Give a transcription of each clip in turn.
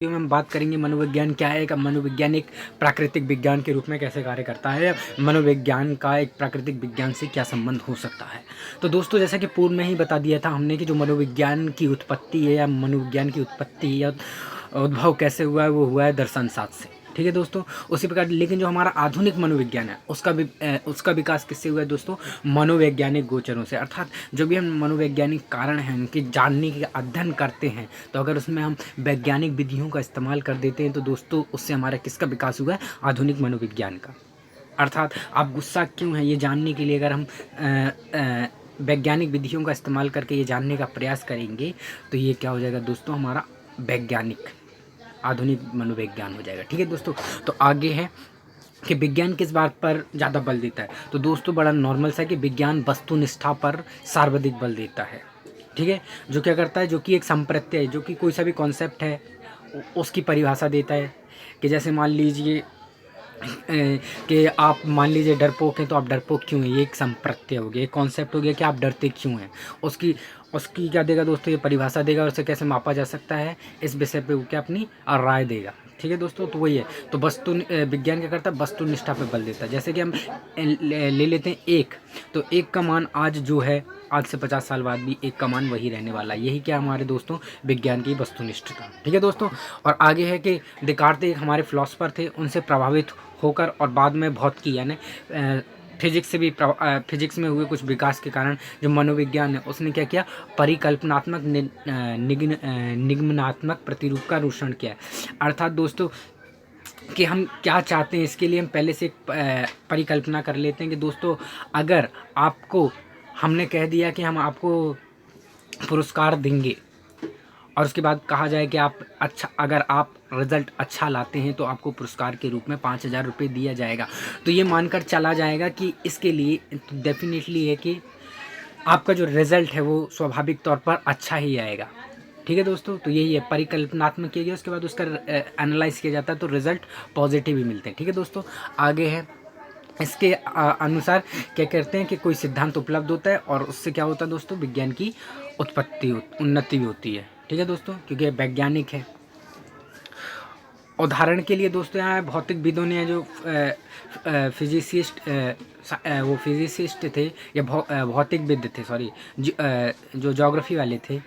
में हम बात करेंगे मनोविज्ञान क्या है, मनोविज्ञान एक प्राकृतिक विज्ञान के रूप में कैसे कार्य करता है, मनोविज्ञान का एक प्राकृतिक विज्ञान से क्या संबंध हो सकता है। तो दोस्तों जैसा कि पूर्व में ही बता दिया था हमने कि जो मनोविज्ञान की उत्पत्ति है या मनोविज्ञान की उत्पत्ति या उद्भव कैसे हुआ है, वो हुआ है दर्शन शास्त्र से। ठीक है दोस्तों, उसी प्रकार लेकिन जो हमारा आधुनिक मनोविज्ञान है उसका विकास किससे हुआ है दोस्तों, मनोवैज्ञानिक गोचरों से। अर्थात जो भी हम मनोवैज्ञानिक कारण हैं उनके जानने के अध्ययन करते हैं, तो अगर उसमें हम वैज्ञानिक विधियों का इस्तेमाल कर देते हैं तो दोस्तों उससे हमारा किसका विकास हुआ है, आधुनिक मनोविज्ञान का। अर्थात आप गुस्सा क्यों है ये जानने के लिए अगर हम वैज्ञानिक विधियों का इस्तेमाल करके ये जानने का प्रयास करेंगे तो ये क्या हो जाएगा दोस्तों, हमारा वैज्ञानिक आधुनिक मनोविज्ञान हो जाएगा। ठीक है दोस्तों, तो आगे है कि विज्ञान किस बात पर ज़्यादा बल देता है। तो दोस्तों बड़ा नॉर्मल सा कि विज्ञान वस्तुनिष्ठा पर सर्वाधिक बल देता है। ठीक है, जो क्या करता है, जो कि एक संप्रत्यय, जो कि कोई सा भी कॉन्सेप्ट है उसकी परिभाषा देता है। कि जैसे मान लीजिए कि आप मान लीजिए डरपोक हैं, तो आप डरपोक क्यों हैं, ये एक संप्रत्यय हो गया, एक कॉन्सेप्ट हो गया कि आप डरते क्यों हैं। उसकी उसकी क्या देगा दोस्तों, ये परिभाषा देगा और उसे कैसे मापा जा सकता है, इस विषय पे वो क्या अपनी राय देगा। ठीक है दोस्तों, तो वही है। तो विज्ञान क्या करता है, वस्तुनिष्ठा पे बल देता है। जैसे कि हम ले लेते हैं एक, तो एक का मान आज जो है, आज से 50 साल बाद भी एक का मान वही रहने वाला है। यही क्या हमारे दोस्तों विज्ञान की वस्तुनिष्ठता। ठीक है दोस्तों, और आगे है कि देकार्त एक हमारे फिलोसफर थे, उनसे प्रभावित होकर और बाद में भौतिकी यानी फिजिक्स में हुए कुछ विकास के कारण जो मनोविज्ञान है उसने क्या किया, परिकल्पनात्मक निगमनात्मक प्रतिरूप का अनुसरण किया। अर्थात दोस्तों कि हम क्या चाहते हैं इसके लिए हम पहले से एक परिकल्पना कर लेते हैं कि दोस्तों अगर आपको हमने कह दिया कि हम आपको पुरस्कार देंगे और उसके बाद कहा जाए कि आप अगर आप रिज़ल्ट अच्छा लाते हैं तो आपको पुरस्कार के रूप में 5,000 रुपये दिया जाएगा, तो ये मानकर चला जाएगा कि इसके लिए डेफिनेटली है कि आपका जो रिज़ल्ट है वो स्वाभाविक तौर पर अच्छा ही आएगा। ठीक है दोस्तों, तो यही है, परिकल्पनात्मक किया गया, उसके बाद उसका एनालाइज किया जाता है तो रिज़ल्ट पॉजिटिव ही मिलते हैं। ठीक है दोस्तों, आगे है इसके अनुसार क्या करते हैं कि कोई सिद्धांत उपलब्ध होता है और उससे क्या होता है दोस्तों, विज्ञान की उन्नति भी होती है। ठीक है दोस्तों, क्योंकि वैज्ञानिक है। उदाहरण के लिए दोस्तों यहाँ भौतिकविदों ने जो फिजिसिस्ट थे या भौतिकविद थे, सॉरी, जो ज्योग्राफी वाले थे,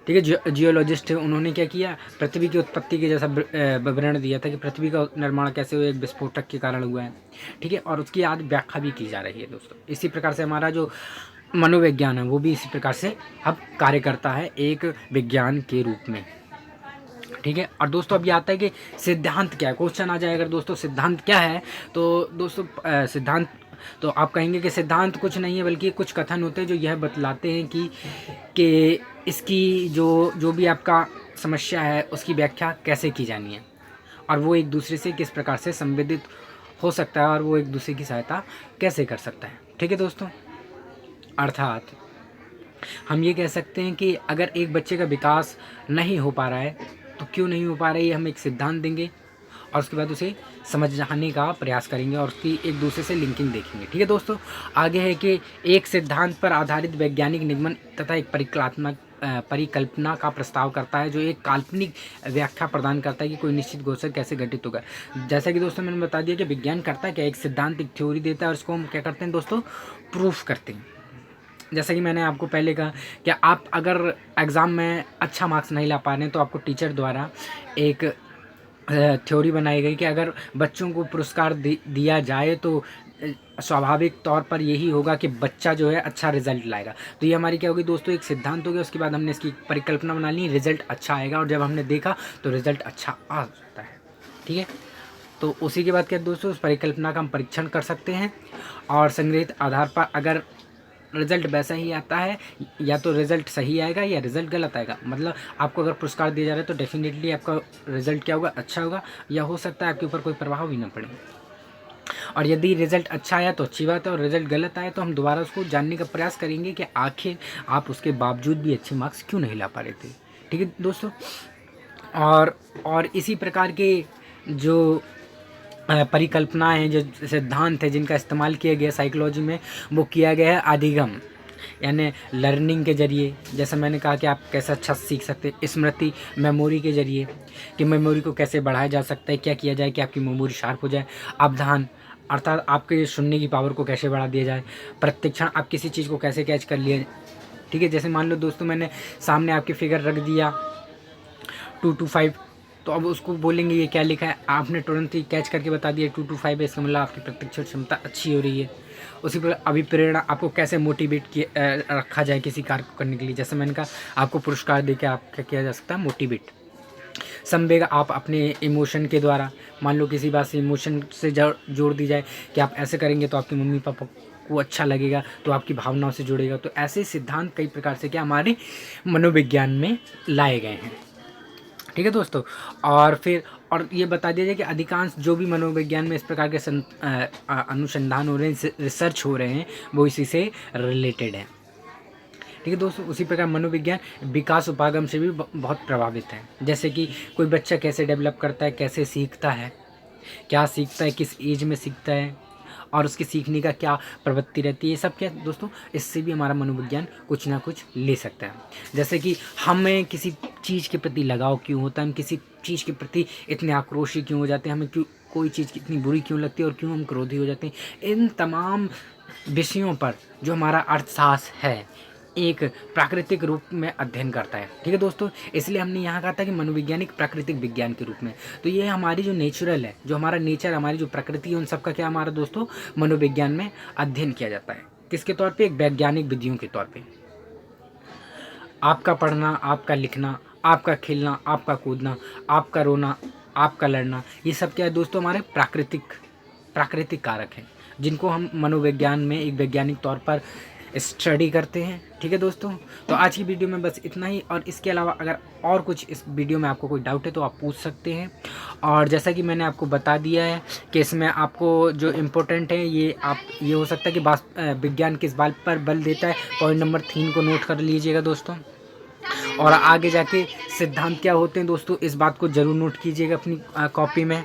ठीक है, जियोलॉजिस्ट थे, उन्होंने क्या किया, पृथ्वी की उत्पत्ति के जैसा विवरण दिया था कि पृथ्वी का निर्माण कैसे हुआ, एक विस्फोटक के कारण हुआ है। ठीक है, और उसकी आज व्याख्या भी की जा रही है दोस्तों। इसी प्रकार से हमारा जो मनोविज्ञान है वो भी इसी प्रकार से अब कार्य करता है एक विज्ञान के रूप में। ठीक है, और दोस्तों अब ये आता है कि सिद्धांत क्या है। क्वेश्चन आ जाए अगर दोस्तों सिद्धांत क्या है, तो दोस्तों सिद्धांत, तो आप कहेंगे कि सिद्धांत कुछ नहीं है बल्कि कुछ कथन होते हैं जो यह बतलाते हैं कि इसकी जो भी आपका समस्या है उसकी व्याख्या कैसे की जानी है और वो एक दूसरे से किस प्रकार से संवेदित हो सकता है और वो एक दूसरे की सहायता कैसे कर सकता है। ठीक है दोस्तों, अर्थात हम ये कह सकते हैं कि अगर एक बच्चे का विकास नहीं हो पा रहा है तो क्यों नहीं हो पा रहा है, ये हम एक सिद्धांत देंगे और उसके बाद उसे समझाने का प्रयास करेंगे और उसकी एक दूसरे से लिंकिंग देखेंगे। ठीक है दोस्तों, आगे है कि एक सिद्धांत पर आधारित वैज्ञानिक निगमन तथा एक परिकल्पना का प्रस्ताव करता है जो एक काल्पनिक व्याख्या प्रदान करता है कि कोई निश्चित गोचर कैसे घटित होगा। जैसा कि दोस्तों मैंने बता दिया कि विज्ञान करता है क्या, एक सिद्धांत, एक थ्योरी देता है और उसको हम क्या करते हैं दोस्तों, प्रूफ करते हैं। जैसा कि मैंने आपको पहले कहा कि आप अगर एग्ज़ाम में अच्छा मार्क्स नहीं ला पा रहे हैं तो आपको टीचर द्वारा एक थ्योरी बनाई गई कि अगर बच्चों को पुरस्कार दिया जाए तो स्वाभाविक तौर पर यही होगा कि बच्चा जो है अच्छा रिजल्ट लाएगा। तो ये हमारी क्या होगी दोस्तों, एक सिद्धांत हो गया। उसके बाद हमने इसकी परिकल्पना बना ली, रिजल्ट अच्छा आएगा और जब हमने देखा तो रिजल्ट अच्छा आ सकता है। ठीक है, तो उसी के बाद क्या दोस्तों, उस परिकल्पना का हम परीक्षण कर सकते हैं और संग्रहित आधार पर अगर रिज़ल्ट वैसा ही आता है या तो रिज़ल्ट सही आएगा या रिज़ल्ट गलत आएगा। मतलब आपको अगर पुरस्कार दिया जा रहा है तो डेफिनेटली आपका रिज़ल्ट क्या होगा, अच्छा होगा, या हो सकता है आपके ऊपर कोई प्रभाव भी ना पड़े। और यदि रिज़ल्ट अच्छा आया तो अच्छी बात है और रिज़ल्ट गलत आया तो हम दोबारा उसको जानने का प्रयास करेंगे कि आखिर आप उसके बावजूद भी अच्छे मार्क्स क्यों नहीं ला पा रहे थे। ठीक है दोस्तों, और इसी प्रकार के जो परिकल्पनाएँ, जो सिद्धांत है जिनका इस्तेमाल किया गया साइकोलॉजी में, वो किया गया है अधिगम यानी लर्निंग के ज़रिए, जैसे मैंने कहा कि आप कैसे अच्छा सीख सकते हैं, स्मृति मेमोरी के ज़रिए कि मेमोरी को कैसे बढ़ाया जा सकता है, क्या किया जाए कि आपकी मेमोरी शार्प हो जाए, अवधान अर्थात आपके सुनने की पावर को कैसे बढ़ा दिया जाए, प्रतिक्षण आप किसी चीज़ को कैसे कैच कर लिए, ठीक है। जैसे मान लो दोस्तों मैंने सामने आपके फिगर रख दिया 2 to 5, तो अब उसको बोलेंगे ये क्या लिखा है, आपने तुरंत ही कैच करके बता दिया 2 to 5 है, इसका मतलब आपकी प्रतिक्षण क्षमता अच्छी हो रही है। उसी पर अभिप्रेरणा, आपको कैसे मोटिवेट रखा जाए किसी कार्य को करने के लिए, जैसे मैंने कहा आपको पुरस्कार देकर आप क्या किया जा सकता है, मोटिवेट। संवेग, आप अपने इमोशन के द्वारा, मान लो किसी बात से इमोशन से जोड़ दी जाए कि आप ऐसे करेंगे तो आपके मम्मी पापा को अच्छा लगेगा, तो आपकी भावनाओं से जुड़ेगा। तो ऐसे सिद्धांत कई प्रकार से क्या हमारे मनोविज्ञान में लाए गए हैं, ठीक है दोस्तों। और फिर और ये बता दिया जाए कि अधिकांश जो भी मनोविज्ञान में इस प्रकार के अनुसंधान हो रहे हैं, रिसर्च हो रहे हैं, वो इसी से रिलेटेड है, ठीक है दोस्तों। उसी प्रकार मनोविज्ञान विकास उपागम से भी बहुत प्रभावित है, जैसे कि कोई बच्चा कैसे डेवलप करता है, कैसे सीखता है, क्या सीखता है, किस एज में सीखता है, और उसके सीखने का क्या प्रवृत्ति रहती है, ये सब क्या दोस्तों, इससे भी हमारा मनोविज्ञान कुछ ना कुछ ले सकता है। जैसे कि हमें किसी चीज़ के प्रति लगाव क्यों होता है, हम किसी चीज़ के प्रति इतने आक्रोशी क्यों हो जाते हैं, हमें क्यों कोई चीज़ कितनी बुरी क्यों लगती है और क्यों हम क्रोधी हो जाते हैं, इन तमाम विषयों पर जो हमारा अर्थशास्त्र है एक प्राकृतिक रूप में अध्ययन करता है, ठीक है दोस्तों। इसलिए हमने यहाँ कहा था कि मनोवैज्ञानिक प्राकृतिक विज्ञान के रूप में, तो ये हमारी जो नेचुरल है, जो हमारा नेचर, हमारी जो प्रकृति है, उन सब का क्या हमारा दोस्तों मनोविज्ञान में अध्ययन किया जाता है। किसके तौर पे, एक वैज्ञानिक विधियों के तौर पे। आपका पढ़ना, आपका लिखना, आपका खेलना, आपका कूदना, आपका रोना, आपका लड़ना, ये सब क्या है दोस्तों, हमारे प्राकृतिक कारक हैं, जिनको हम मनोविज्ञान में एक वैज्ञानिक तौर पर स्टडी करते हैं, ठीक है दोस्तों। तो आज की वीडियो में बस इतना ही, और इसके अलावा अगर और कुछ इस वीडियो में आपको कोई डाउट है तो आप पूछ सकते हैं। और जैसा कि मैंने आपको बता दिया है कि इसमें आपको जो इम्पोर्टेंट है ये हो सकता है कि विज्ञान किस बात पर बल देता है, पॉइंट नंबर 3 को नोट कर लीजिएगा दोस्तों। और आगे जाके सिद्धांत क्या होते हैं दोस्तों, इस बात को ज़रूर नोट कीजिएगा अपनी कॉपी में,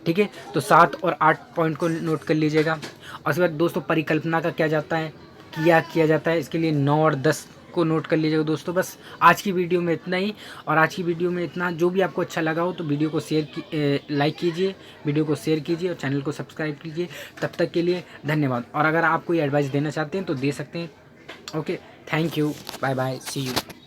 ठीक है। तो 7 और 8 पॉइंट को नोट कर लीजिएगा। और उसके बाद दोस्तों परिकल्पना का क्या किया जाता है, इसके लिए 9 और 10 को नोट कर लीजिएगा दोस्तों। बस आज की वीडियो में इतना ही, और आज की वीडियो में इतना, जो भी आपको अच्छा लगा हो तो वीडियो को लाइक कीजिए, वीडियो को शेयर कीजिए और चैनल को सब्सक्राइब कीजिए। तब तक के लिए धन्यवाद। और अगर आप कोई एडवाइस देना चाहते हैं तो दे सकते हैं। Okay, thank you, bye bye, see you.